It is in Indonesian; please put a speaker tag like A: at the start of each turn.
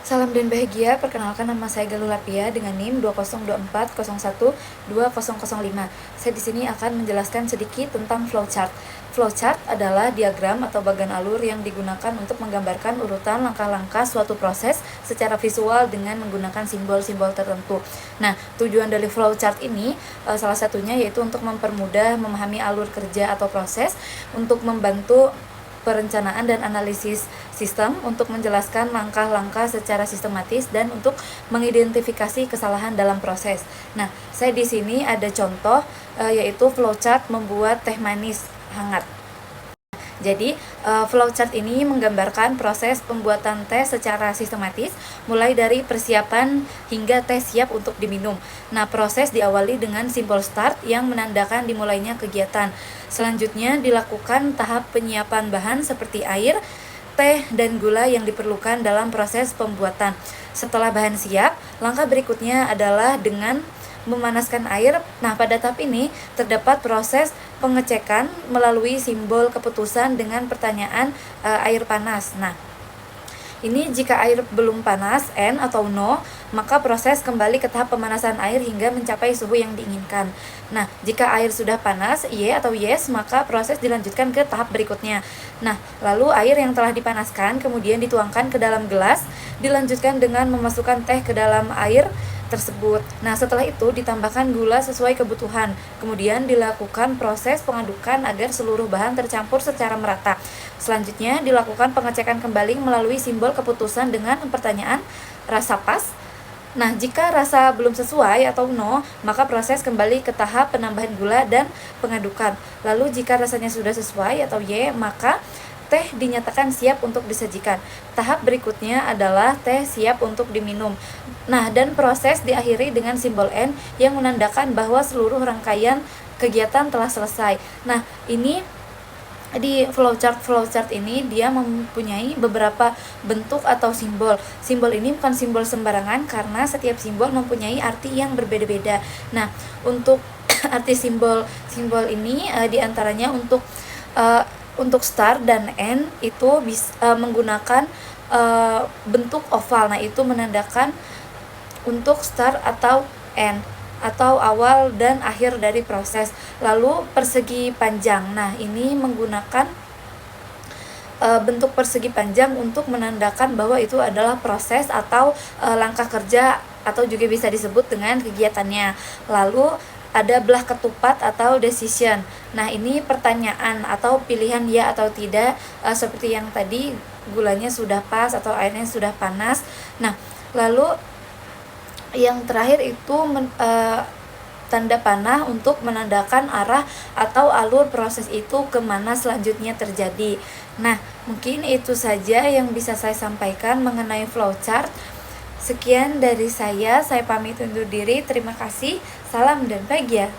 A: Salam dan bahagia, perkenalkan nama saya Galuh Lapia dengan NIM 2024012005. Saya di sini akan menjelaskan sedikit tentang flowchart. Flowchart adalah diagram atau bagan alur yang digunakan untuk menggambarkan urutan langkah-langkah suatu proses secara visual dengan menggunakan simbol-simbol tertentu. Nah, tujuan dari flowchart ini salah satunya yaitu untuk mempermudah memahami alur kerja atau proses, untuk membantu perencanaan dan analisis sistem, untuk menjelaskan langkah-langkah secara sistematis, dan untuk mengidentifikasi kesalahan dalam proses. Nah, saya di sini ada contoh yaitu flowchart membuat teh manis hangat. Jadi, flowchart ini menggambarkan proses pembuatan teh secara sistematis, mulai dari persiapan hingga teh siap untuk diminum. Nah, proses diawali dengan simbol start yang menandakan dimulainya kegiatan. Selanjutnya dilakukan tahap penyiapan bahan seperti air, teh, dan gula yang diperlukan dalam proses pembuatan. Setelah bahan siap, langkah berikutnya adalah dengan memanaskan air. Nah, pada tahap ini terdapat proses pengecekan melalui simbol keputusan dengan pertanyaan air panas. Nah, ini jika air belum panas, N atau no, maka proses kembali ke tahap pemanasan air hingga mencapai suhu yang diinginkan. Nah, jika air sudah panas, Y atau yes, maka proses dilanjutkan ke tahap berikutnya. Nah, lalu air yang telah dipanaskan kemudian dituangkan ke dalam gelas, dilanjutkan dengan memasukkan teh ke dalam air tersebut. Nah, setelah itu ditambahkan gula sesuai kebutuhan. Kemudian dilakukan proses pengadukan agar seluruh bahan tercampur secara merata. Selanjutnya dilakukan pengecekan kembali melalui simbol keputusan dengan pertanyaan rasa pas. Nah, jika rasa belum sesuai atau no, maka proses kembali ke tahap penambahan gula dan pengadukan. Lalu jika rasanya sudah sesuai atau Y, maka teh dinyatakan siap untuk disajikan. Tahap berikutnya adalah teh siap untuk diminum. Nah, dan proses diakhiri dengan simbol N yang menandakan bahwa seluruh rangkaian kegiatan telah selesai. Nah, ini di flowchart ini dia mempunyai beberapa bentuk atau simbol. Simbol ini bukan simbol sembarangan karena setiap simbol mempunyai arti yang berbeda-beda. Nah, untuk arti simbol ini diantaranya untuk start dan end itu menggunakan bentuk oval. Nah, itu menandakan untuk start atau end, atau awal dan akhir dari proses. Lalu persegi panjang. Nah, ini menggunakan bentuk persegi panjang untuk menandakan bahwa itu adalah proses atau langkah kerja, atau juga bisa disebut dengan kegiatannya. Lalu ada belah ketupat atau decision. Nah, ini pertanyaan atau pilihan ya atau tidak, seperti yang tadi gulanya sudah pas atau airnya sudah panas. Nah, lalu yang terakhir itu tanda panah untuk menandakan arah atau alur proses itu kemana selanjutnya terjadi. Nah, mungkin itu saja yang bisa saya sampaikan mengenai flowchart. Sekian dari saya pamit undur diri. Terima kasih, salam dan bahagia.